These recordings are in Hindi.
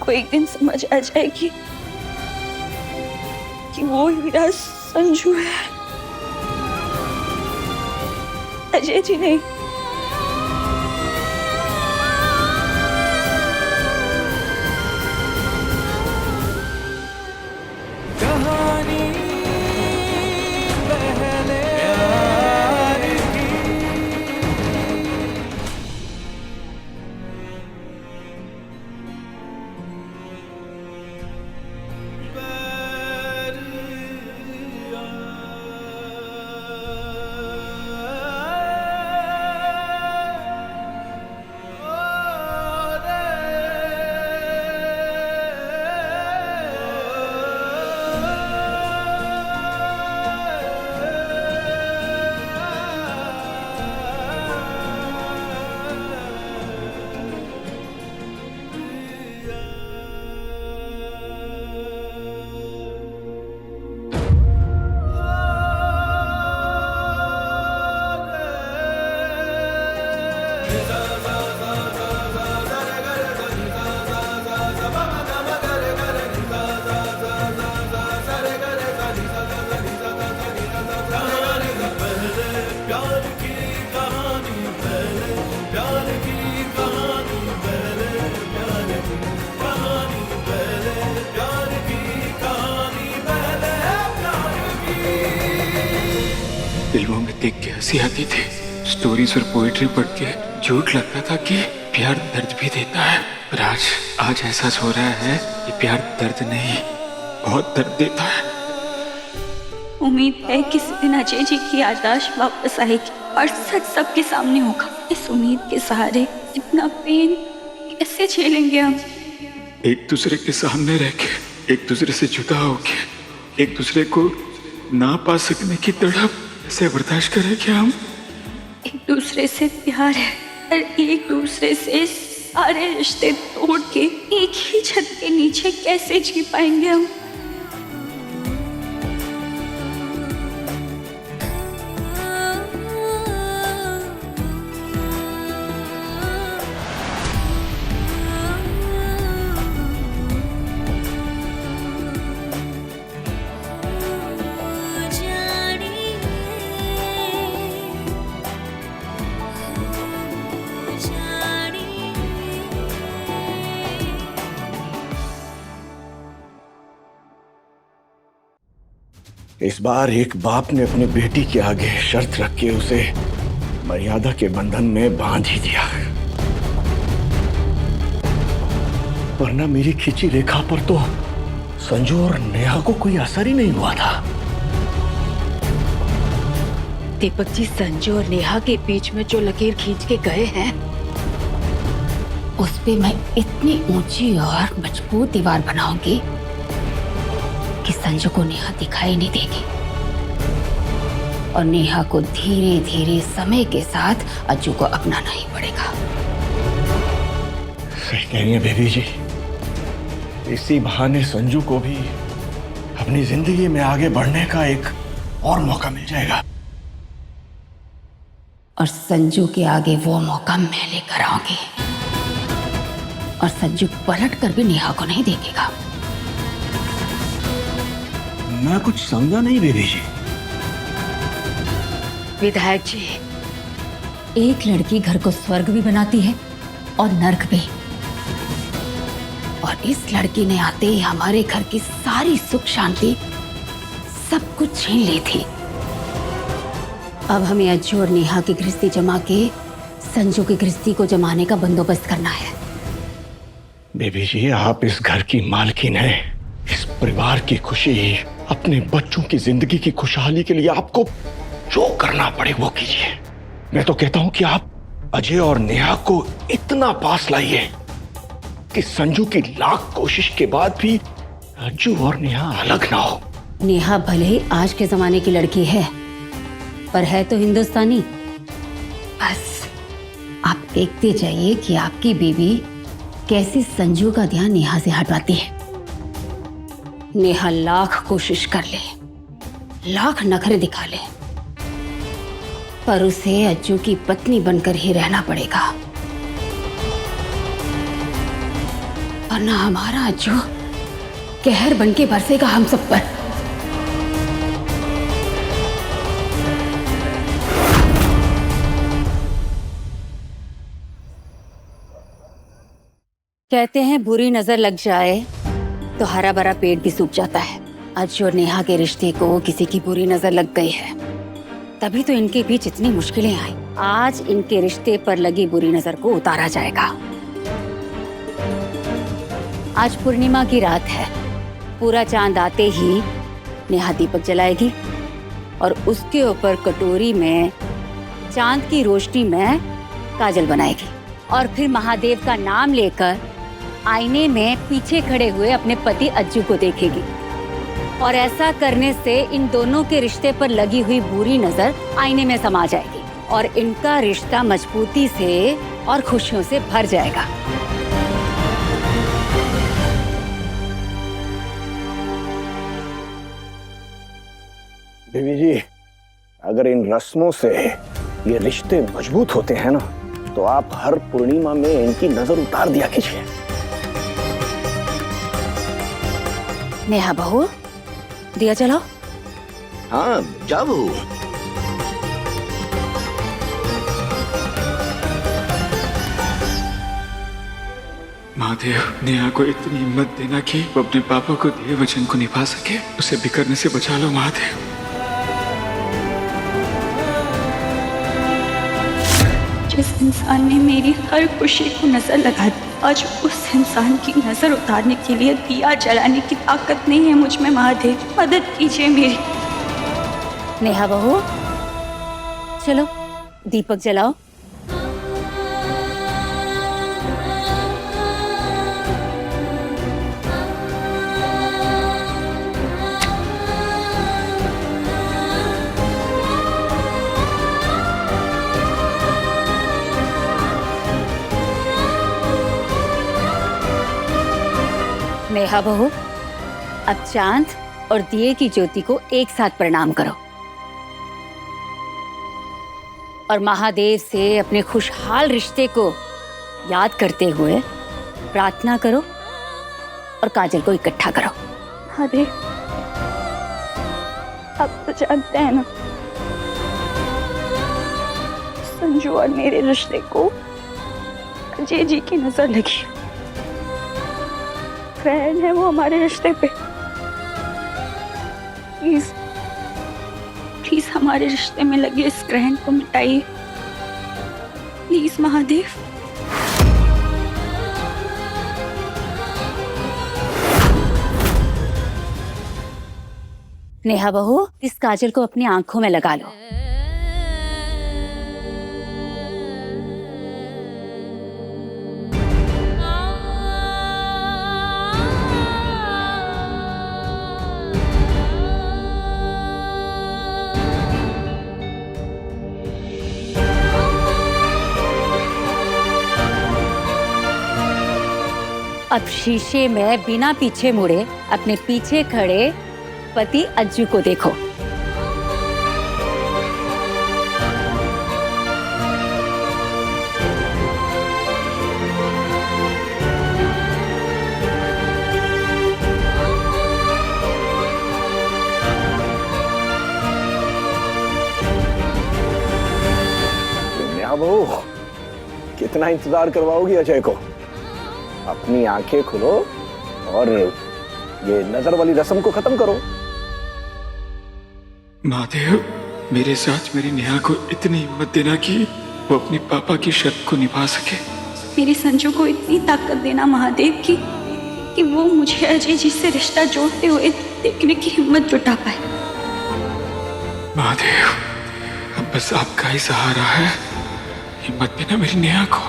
को एक दिन समझ आ जाएगी कि वो हीरा संजू है, अजय जी नहीं। फिल्मों में देख के हंसी आती थी, स्टोरीज और पोएट्री पढ़ के झूठ लगता था कि प्यार दर्द भी देता है, पर आज एहसास हो रहा है कि प्यार दर्द नहीं, बहुत दर्द देता है। उम्मीद है किसी दिन अजय जी की याददाश्त वापस आएगी और सच सबके सामने होगा। इस उम्मीद के सहारे इतना पेन कैसे झेलेंगे हम? एक दूसरे के सामने रह के, एक दूसरे से जुदा होके, एक दूसरे को ना पा सकने की तड़प कैसे बर्दाश्त करेंगे हम? एक दूसरे से प्यार है और एक दूसरे से सारे रिश्ते तोड़ के एक ही छत के नीचे कैसे जी पाएंगे हम? इस बार एक बाप ने अपने बेटी के आगे शर्त रख के उसे मर्यादा के बंधन में बांध ही दिया, वरना मेरी खींची रेखा पर तो संजू और नेहा को कोई असर ही नहीं हुआ था। दीपक जी, संजू और नेहा के बीच में जो लकीर खींच के गए हैं, उस पे मैं इतनी ऊंची और मजबूत दीवार बनाऊंगी कि संजू को नेहा दिखाई नहीं देगी और नेहा को धीरे धीरे समय के साथ अज्जू को अपनाना ही पड़ेगा। सही कह रही है बेबी जी, इसी बहाने संजू को भी अपनी जिंदगी में आगे बढ़ने का एक और मौका मिल जाएगा। और संजू के आगे वो मौका मैं लेकर आऊंगी और संजू पलट कर भी नेहा को नहीं देखेगा। मैं कुछ समझा नहीं बेबी जी। विधायक जी, एक लड़की घर को स्वर्ग भी बनाती है और नर्क भी, और इस लड़की ने आते ही हमारे घर की सारी सुख शांति सब कुछ छीन ली थी। अब हमें अज्जू और नेहा की गृहस्थी जमा के संजू की गृहस्थी को जमाने का बंदोबस्त करना है। बेबी जी, आप इस घर की मालकिन हैं। इस परिवार की खुशी, अपने बच्चों की जिंदगी की खुशहाली के लिए आपको जो करना पड़े वो कीजिए। मैं तो कहता हूं कि आप अजय और नेहा को इतना पास लाइए कि संजू की लाख कोशिश के बाद भी अज्जू और नेहा अलग ना हो। नेहा भले ही आज के जमाने की लड़की है, पर है तो हिंदुस्तानी। बस आप देखते जाइए कि आपकी बीवी कैसे संजू का ध्यान नेहा से हटवाती है। नेहा लाख कोशिश कर ले, लाख नखरे दिखा ले, पर उसे अज्जू की पत्नी बनकर ही रहना पड़ेगा। और ना हमारा अज्जू कहर बन के बरसेगा हम सब पर। कहते हैं बुरी नजर लग जाए तो हरा भरा पेट भी सूख जाता है। अज्जू और नेहा के रिश्ते को किसी की बुरी नजर लग गई है, तभी तो इनके बीच इतनी मुश्किलें आई। आज इनके रिश्ते पर लगी बुरी नजर को उतारा जाएगा। आज पूर्णिमा की रात है। पूरा चांद आते ही नेहा दीपक जलाएगी और उसके ऊपर कटोरी में चांद की रोशनी में काजल बनाएगी और फिर महादेव का नाम लेकर आईने में पीछे खड़े हुए अपने पति अज्जू को देखेगी। और ऐसा करने से इन दोनों के रिश्ते पर लगी हुई बुरी नजर आईने में समा जाएगी और इनका रिश्ता मजबूती से और खुशियों से भर जाएगा। देवी जी, अगर इन रस्मों से ये रिश्ते मजबूत होते हैं ना, तो आप हर पूर्णिमा में इनकी नजर उतार दिया कीजिए। नेहा बहू, दिया जलाओ। हाँ, जाओ। महादेव, नेहा को इतनी हिम्मत देना कि वो अपने पापा को दिए वचन को निभा सके। उसे बिखरने से बचा लो महादेव। जिस इंसान ने मेरी हर खुशी को नजर लगा दी, आज उस इंसान की नजर उतारने के लिए दिया जलाने की ताकत नहीं है मुझ में। महादेव, मदद कीजिए मेरी। नेहा बहू, चलो दीपक जलाओ। नेहा बहू, अब चांद और दिए की ज्योति को एक साथ प्रणाम करो और महादेव से अपने खुशहाल रिश्ते को याद करते हुए प्रार्थना करो और काजल को इकट्ठा करो। महादेव, अब तो जानते हैं ना, संजू और मेरे रिश्ते को अजय जी की नजर लगी। ग्रहण है वो हमारे रिश्ते पे। प्लीज प्लीज हमारे रिश्ते में लगे इस ग्रहण को मिटाइए, प्लीज महादेव। नेहा बहू, इस काजल को अपनी आंखों में लगा लो। अब शीशे में बिना पीछे मुड़े अपने पीछे खड़े पति अज्जू को देखो। नेहा बहू, कितना इंतजार करवाओगी अजय को? अपनी आंखें खोलो और ये नजर वाली रस्म को खत्म करो। महादेव, मेरे साथ मेरी नेहा को इतनी हिम्मत देना कि वो अपने पापा की शर्त को निभा सके। मेरी संजू को इतनी ताकत देना महादेव की कि वो मुझे अजय जी से रिश्ता जोड़ते हुए देखने की हिम्मत जुटा पाए। महादेव, अब बस आपका ही सहारा है। हिम्मत देना मेरी नेहा को।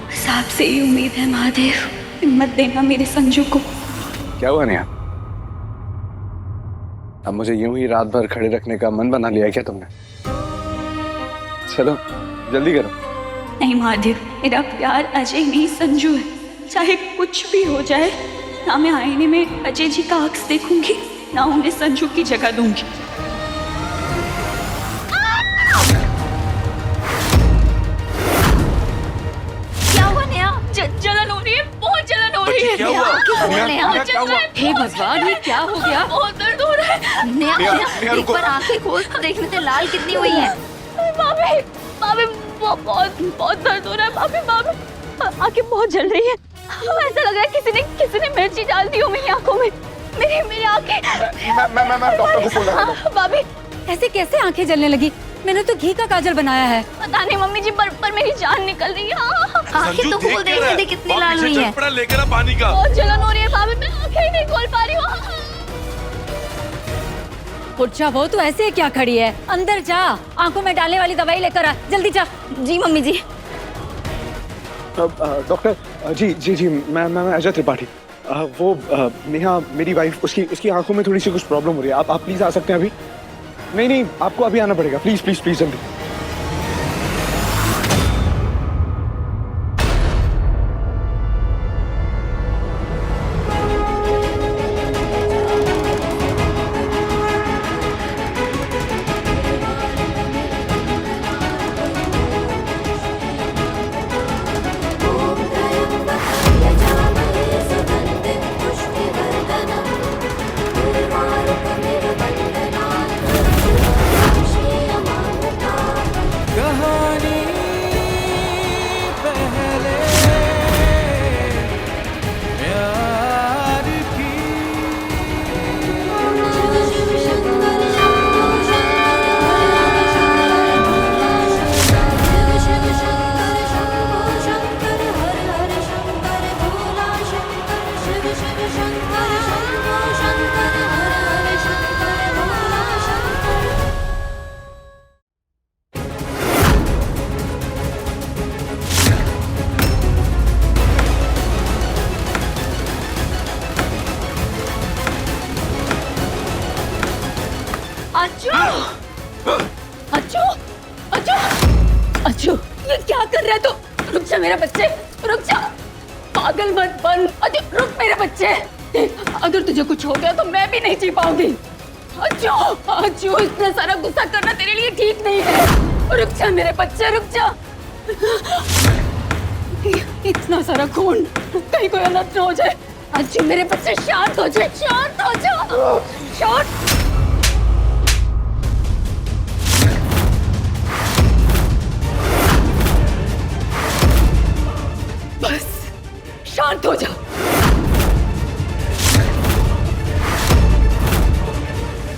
बस आपसे ही उम्मीद है महादेव, हिम्मत देना मेरे संजू को। क्या हुआ नेहा? अब मुझे यूं ही रात भर खड़े रखने का मन बना लिया है क्या तुमने? चलो जल्दी करो। नहीं महादेव, मेरा प्यार अजय नहीं संजू है। चाहे कुछ भी हो जाए, ना मैं आईने में अजय जी का अक्स देखूंगी, ना उन्हें संजू की जगह दूंगी। क्या हुआ नेहा? जलन हो रही है, बहुत जलन हो हो रही है। क्या हुआ? नेहा, क्या हुआ? हे भगवान, ये क्या हो गया? बहुत दर्द हो रहा है। नेहा, एक रुको। बार आंखें खोल कर देखने से लाल कितनी हुई है। भाभी, भाभी, बहुत दर्द हो रहा है। भाभी, आंखें बहुत जल रही है। ऐसा लग रहा है किसी ने मिर्ची डाल दी हो मेरी आंखों में। मेरी आंखें। मैं डॉक्टर को फोन लगा दूं। भाभी, ऐसे कैसे आंखें जलने लगी? मैंने तो घी का काजल बनाया है। पता नहीं मम्मी जी, पर मेरी जान निकल रही है। आंखें तो खोल देखने दे कितनी लाल हुई है। लेकर आ पानी का। बहुत जलन हो रही है भाभी, मैं आंखें ही नहीं खोल पा रही हूँ। पुच्छा, वो तो ऐसे क्या खड़ी है? अंदर जा, आंखों में डालने वाली दवाई लेकर आ, जल्दी जा। जी मम्मी जी। डॉक्टर जी मैं अजय त्रिपाठी। वो नेहा मेरी वाइफ, उसकी आंखों में थोड़ी सी कुछ प्रॉब्लम हो रही है। आप प्लीज आ सकते हैं अभी? नहीं, आपको अभी आना पड़ेगा। प्लीज जल्दी। अच्छू, ये क्या कर रहा है तू? रुक जा मेरा बच्चे, रुक जा। पागल मत बन। अच्छू, रुक मेरे बच्चे। अगर तुझे कुछ हो गया तो मैं भी नहीं जी पाऊंगी। अच्छू, इतना सारा गुस्सा करना तेरे लिए ठीक नहीं है। रुक जा मेरे बच्चे, रुक जा। इतना सारा खून, कहीं कोई अनर्थ न हो जाए। अच्छू मेरे बच्चे, शांत हो जाए, शांत हो जाओ। शांत।